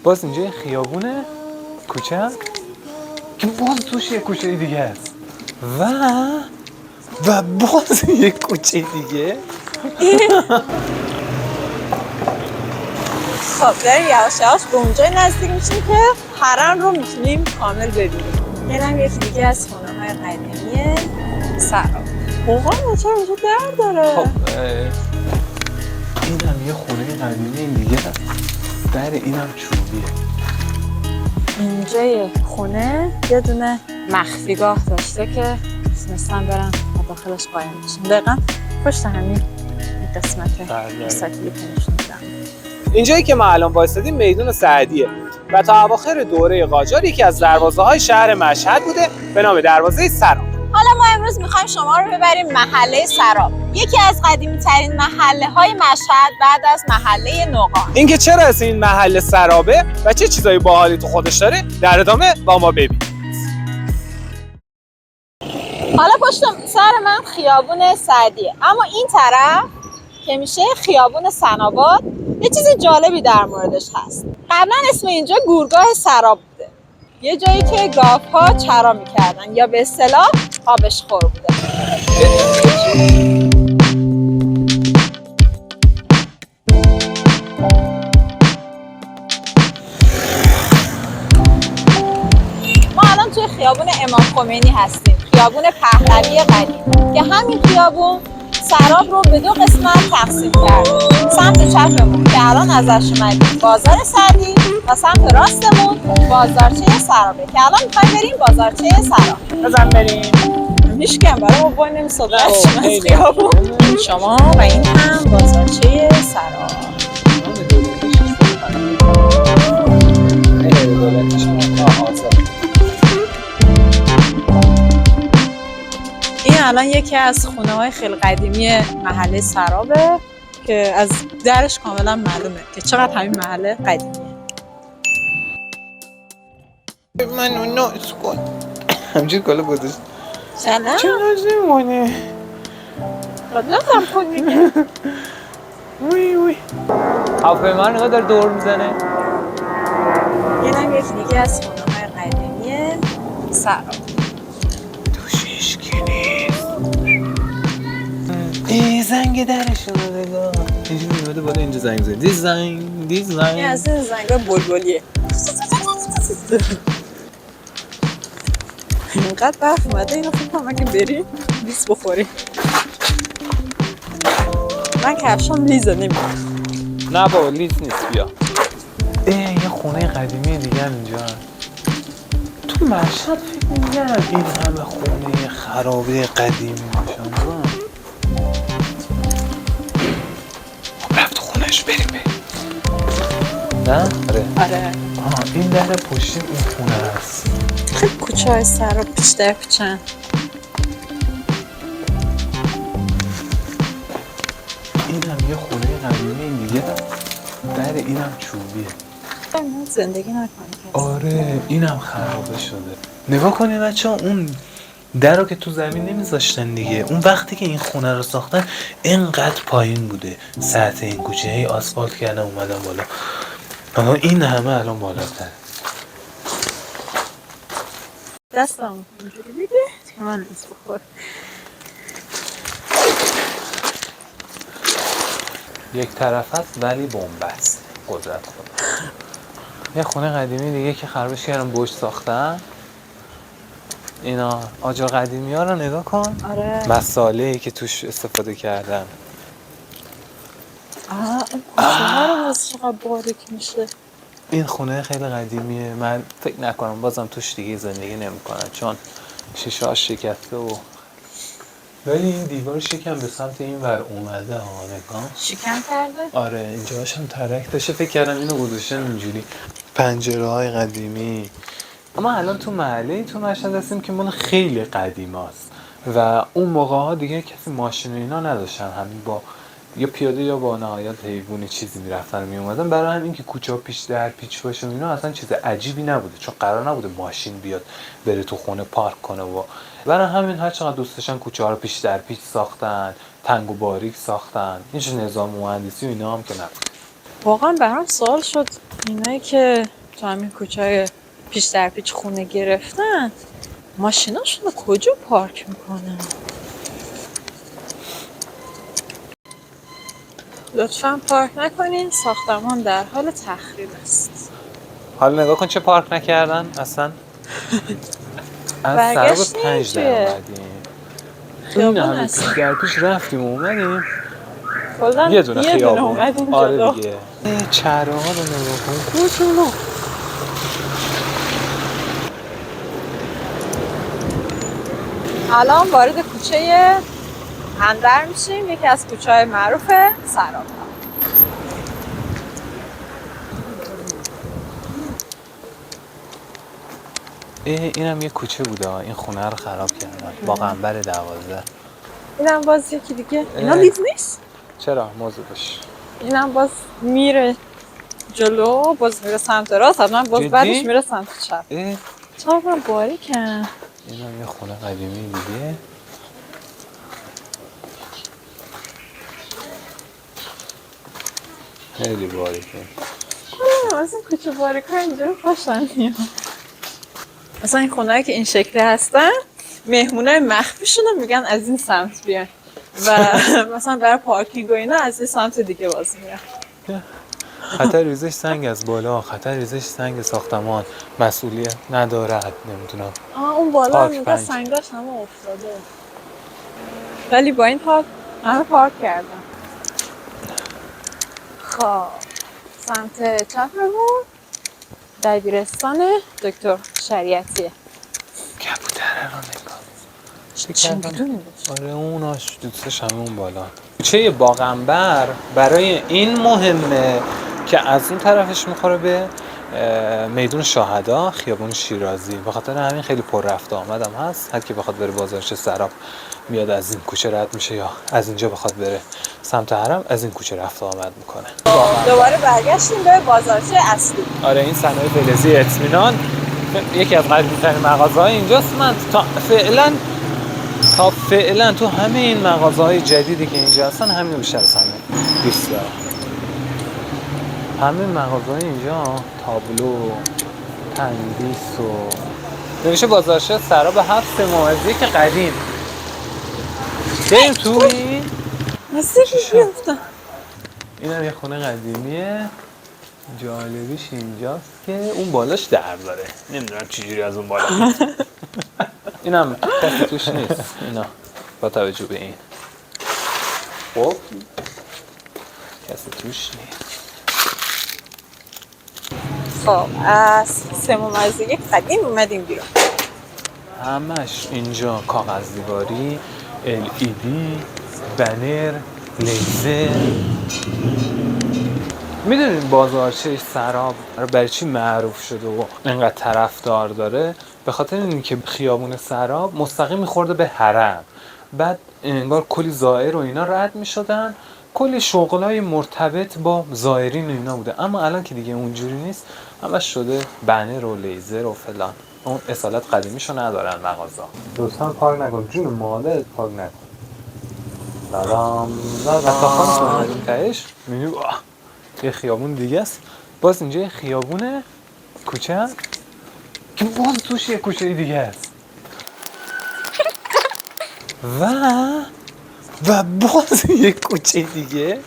باز اینجا یه خیابونه کوچه که باز توش یه کوچه دیگه است و باز یه کوچه دیگه. خب داریم یواش یواش به اونجای نزدیک میشیم که حرم رو میتونیم کامل ببینیم. اینم یکی دیگه از خونه‌های قدیمی سراب. واقعا چرا اینجا در داره؟ خب اینم یه خونه قدیمی این دیگه است. در اینم چوبیه. اینجا یه خونه یه دونه مخفیگاه داشته که میتونستن برن و داخلش قایم بشن. دقیقا پشت همین قسمت مستطیلی که نشون میدم. اینجایی که ما الان وایسادیم میدون سعدیه و تا اواخر دوره قاجار یکی از دروازه‌های شهر مشهد بوده به نام دروازه سراب. حالا ما امروز میخوایم شما رو ببریم محله سراب، یکی از قدیمی ترین محله های مشهد بعد از محله نوقان. اینکه چرا اسم این محله سرابه و چه چیزایی باحالی تو خودش داره در ادامه با ما ببین. حالا پشت سر من خیابون سعدیه، اما این طرف که میشه خیابون سناباد یه چیز جالبی در موردش هست. قبلا اسم اینجا گورگاه سراب بوده، یه جایی که گاوها چرا میکردن یا به اصطلاح آبشخور بوده. ما الان توی خیابون امام خمینی هستیم، خیابون پهلوی قدیم که همین خیابون سراب رو به دو قسمت تقسیم کرده. سمت چپمون که الان ازش اومدیم بازار سعدی و سمت راستمون بازارچه سرابه که الان میخوایم بریم بازارچه سراب. بزن بریم. میشکم برای ما باید نمیساده از خیابون. این شما و این هم بازارچه سراب. این الان یکی از خونه‌های خیلی قدیمی محله سرابه که از درش کاملا معلومه که چقدر همین محله قدیمیه. منو ناز کن همجور کالا گذاشت. سلام. چه ناز نمونه لازم کنی که وی هواپیما نگاه داره دور میزنه. اینم یکی دیگه از خونه‌های قدیمی سراب. توش هیچکی نیست. ای زنگ درش رو نگاه. اینجا میمده بالا اینجا زنگ زنگ دیزاین این از این زنگای بلبلیه. اینقدر برف اومده اینو فکر کنم اگه بریم لیز بخوریم. من کفشام لیزه نمیدونم. نه بابا لیز نیست بیا. یه خونه قدیمی دیگه هم اینجا هست. تو مشهد فکر نمی‌کردم این همه خونه خرابه قدیمی باشن. رفت خونهش بریم نه؟ آره این در پشتی اون خونه هست. خیلی کوچه های سراب پیچ در پیچن. این هم یه خونه قدیمی این دیگه در این هم چوبیه. زندگی نکنی کسی. آره اینم خرابه شده. نگاه کنی بچه ها اون در رو که تو زمین نمیذاشتن دیگه. اون وقتی که این خونه رو ساختن اینقدر پایین بوده سطح این کوچه، هی آسفالت کردن اومدن بالا. اما این همه الان بالاتر. دستم اینجوری بگه که من لیز بخور. یک طرف هست ولی بنبست. قدرت خدا. یه خونه قدیمی دیگه که خرابش کردن بوش ساختن. اینا آجر قدیمی ها رو نگاه کن. آره مساله‌ای که توش استفاده کردن. این کوچه ها رو باز چقدر باریک میشه. این خونه خیلی قدیمیه. من فکر نکنم بازم توش دیگه زندگی نمی‌کنن چون شیشه‌هاش شکسته و ولی این دیوار شکم به سمت این ور اومده ها. نگاه شکم کرده؟ آره اینجاش هم ترک داشته. فکر کردم اینو گذاشتن اینجوری. پنجره‌های قدیمی. اما الان تو محله تو مشهد هستیم که مال خیلی قدیماست و اون موقع ها دیگه کسی ماشین و اینا نداشتن، همین با یا پیاده یا با نهایت حیوانی چیزی میرفتن و میومدن. برای همین که کوچه ها پیچ در پیچ باشه و اینا اصلا چیز عجیبی نبوده چون قرار نبوده ماشین بیاد بره تو خونه پارک کنه و برای همین هر چقدر دوست داشتن کوچه ها رو پیچ در پیچ ساختن، تنگ و باریک ساختن. این نظام مهندسی و اینا هم که نبود. واقعا برام سوال شد اینایی که تو همین کوچه‌های پیش در پیچ خونه گرفتن ماشیناشون رو کجا پارک میکنن؟ لطفاً پارک نکنین، ساختمان در حال تخریب است. حالا نگاه کن چه پارک نکردن اصلا. از سراب برگشتیم 5 در توی اومدیم. خیابون این همه هستیم. پیش در پیش رفتیم و اومدیم کلاً یه دونه خیابون. اومدیم آره جلو. دیگه. چرا ها رو نگاه کن کجا؟ الان وارد کوچه اندر میشیم، یکی از کوچه‌های معروف سراب. اینم یه کوچه بوده، این خونه رو خراب کردن با قنبر 12. اینم باز یکی دیگه. اینا لید نیست؟ چرا موضوع باش. اینم باز میره جلو، باز میره سمت راست، حتما باز جدی؟ بعدش میره سمت چپ. اینم چرا من باریکن؟ یه خونه قدیمی دیگه. خیلی باریکه. از این کوچه باریکا اینجا خوشم میاد. مثلا این خونه‌ای که این شکلی هستن مهمونای مخفیشون رو میگن از این سمت بیان و مثلا برای پارکینگ و اینا از این سمت دیگه باز میرن. خطر ریزش سنگ از بالا، خطر ریزش سنگ ساختمان، مسئولیت ندارد. نمیدونم اون بالا پارک هم پنج. سنگاش همه افتاده، ولی با این حال همه پارک کردن. خب سمت چپمون دبیرستان دکتر شریعتیه. کبوتره رو نگاه. چی میدونی؟ آره اوناش دوستش همه اون بالا. کوچه باغنبر برای این مهمه که از اون طرفش میخوره به میدون شهدا، خیابون شیرازی. به خاطر همین خیلی پر رفت آمدم هست. هر کی بخواد بره بازارچه سراب میاد از این کوچه رد میشه، یا از اینجا بخواد بره سمت حرم از این کوچه رفت آمد میکنه. دوباره برگشتیم به بازارچه اصلی. آره این صنایع فلزی اطمینان یکی از قدیمی‌ترین مغازه‌های اینجاست. من تا فعلا تو همه این مغازه‌های جدیدی که اینجا هستن همین بیشتر صنایع دوست دارم. همه مغازه‌های اینجا تابلو، تندیس و نمیشه بازارچه سراب 7 ممیزی که قدیم. بریم توی مسیر بیفتم. اینم یه خونه قدیمیه. جالبیش اینجاست که اون بالاش در داره. نمیدونم چجوری از اون بالا. اینم کسی توش نیست. اینا با توجه به این. خب کسی توش نیست. خب از سمومزدگی قدیم اومدیم بیرون. همش اینجا کاغذ دیواری، LED، بنر، لیزر. میدونین بازارچه سراب برای چی معروف شده و اینقدر طرفدار داره؟ به خاطر اینکه خیابون سراب مستقیم میخورده به حرم. بعد انگار کلی زائر و اینا رد میشدن، کلی شغلای مرتبط با زائرین و اینا بوده. اما الان که دیگه اونجوری نیست، همش شده بنر و لیزر و فلان. اون اصالت قدیمیشو ندارن مغازه. لطفاً پارک نکن جون مادرت، پارک نکن. حتی خانم اومدیم تهش میبینی یه خیابون دیگه است. باز اینجا یه خیابونه کوچه هست که باز توش یه کوچه دیگه است و باز یه کوچه دیگه.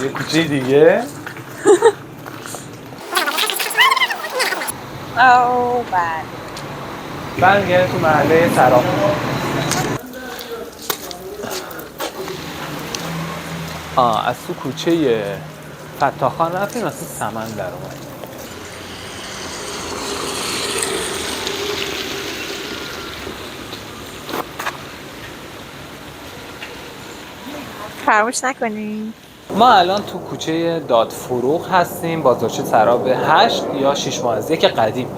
یه کوچه دیگه. او بله. برمیگرده تو محله سراب. از تو کوچه فتاخان رفتیم، از تو سمن در اومد. فراموش نکنین ما الان تو کوچه دادفروغ هستیم، بازارچه سراب 8 یا 6 ماه از یک قدیم.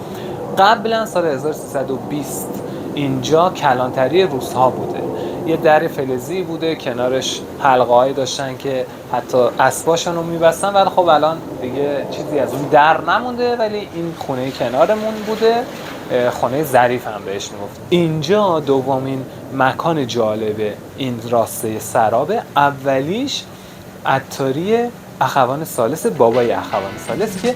قبلا سال 1320 اینجا کلانتری روس‌ها بوده. یه در فلزی بوده، کنارش حلقه‌هایی داشتن که حتی اسباشون رو می‌بستن، ولی خب الان دیگه چیزی از اون در نمونده. ولی این خونه کنارمون بوده، خونه ظریف هم بهش میگفت. اینجا دومین مکان جالب این راسته سراب اولیش عطاری اخوان ثالث، بابای اخوان ثالث که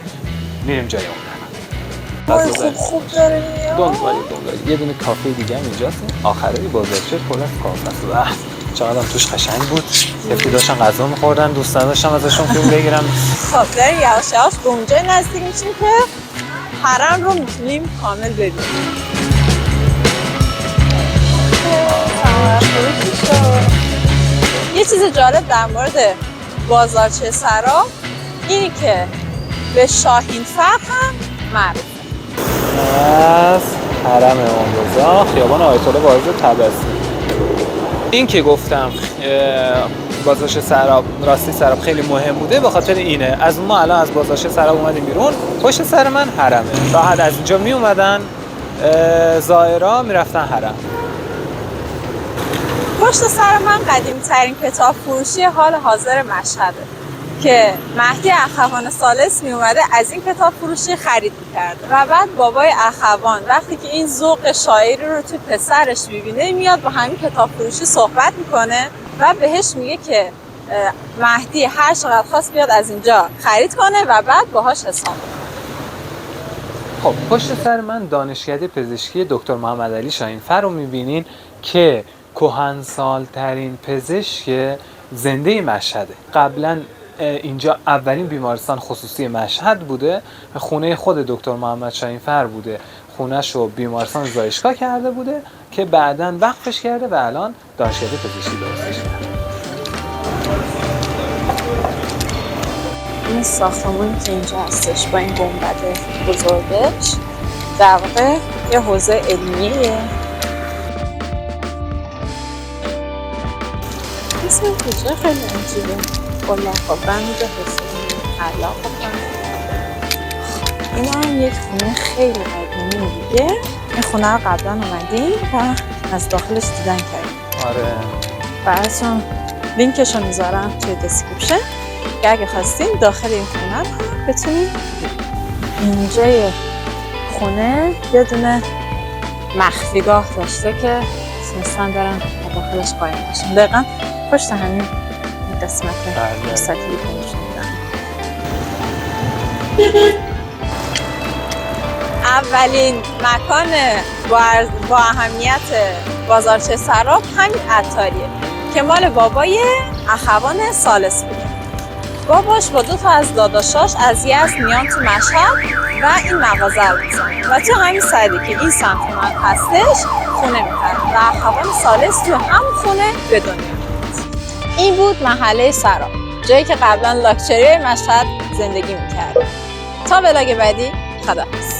میریم جای اون. خوب داره میاد. دنبالی یه دونه کافه دیگه هم اینجاست، آخره بازارچه پر از کافه است. چقدر توش قشنگ بود. یکی داشتن غذا می‌خوردن، دوست داشتم ازشون فیلم بگیرم. خب داریم یواش یواش به اونجا نزدیک میشیم که حرم رو میتونیم کامل ببینیم. یه چیز جالب در مورد بازارچه سراب اینی که به شاهین فخر هم معروفه. از حرم امام رضا، خیابان آیت الله واعظ طبسی. این که گفتم بازارچه سراب، راستی سراب خیلی مهم بوده به خاطر اینه. از ما الان از بازارچه سراب اومدیم بیرون، پشت سر من حرمه. راحت از اینجا می اومدن زائرا میرفتن حرم. پشت سر من قدیمی ترین کتاب فروشی حال حاضر مشهده که مهدی اخوان ثالث می اومده از این کتاب فروشی خرید می‌کرده و بعد بابای اخوان وقتی که این ذوق شاعری رو تو پسرش می‌بینه میاد با همین کتاب فروشی صحبت میکنه و بهش میگه که مهدی هر چقدر خواست بیاد از اینجا خرید کنه و بعد باهاش حساب. خب پشت سر من دانشکده پزشکی دکتر محمد علی شاهینفر رو می‌بینین که کهنسال‌ترین پزشک زنده مشهده. قبلا اینجا اولین بیمارستان خصوصی مشهد بوده، خونه خود دکتر محمد شاهینفر بوده، خونه‌ش رو بیمارستان زایشگاه کرده بوده که بعداً وقفش کرده و الان دانشکده پزشکی درستش کرده. این ساختمانی که اینجا هستش با این گنبد بزرگش در واقع یه حوزه علمیه. اسم کجا خیلی عجیبه. کلا خب بند حسین علاق این هم یک خونه خیلی قدیمی دیگه. این خونه رو قبلا اومدیم و از داخلش دیدن کردیم. آره. براتون لینکش رو میذارم توی دسکریپشن که اگه خواستین داخل این خونه رو بتونید. اینجای خونه یه دونه مخفیگاه داشته که تونستن برن داخلش قایم بشن. دقیقا پشت همین قسمت وسطی کنشون اولین مکان با اهمیت بازارچه سراب همین عطاریه که مال بابای اخوان ثالث بوده. باباش با 2 تا از داداشاش از یزد میان تو مشهد و این مغازه رو میزنن و تو همین سدی که این سمت من هستش خونه میخرن و اخوان ثالث تو همون خونه به دنیا میاد. این بود محله سراب، جایی که قبلا لاکچری مشهد زندگی میکرد. تا ولاگ بعدی، خداحافظ.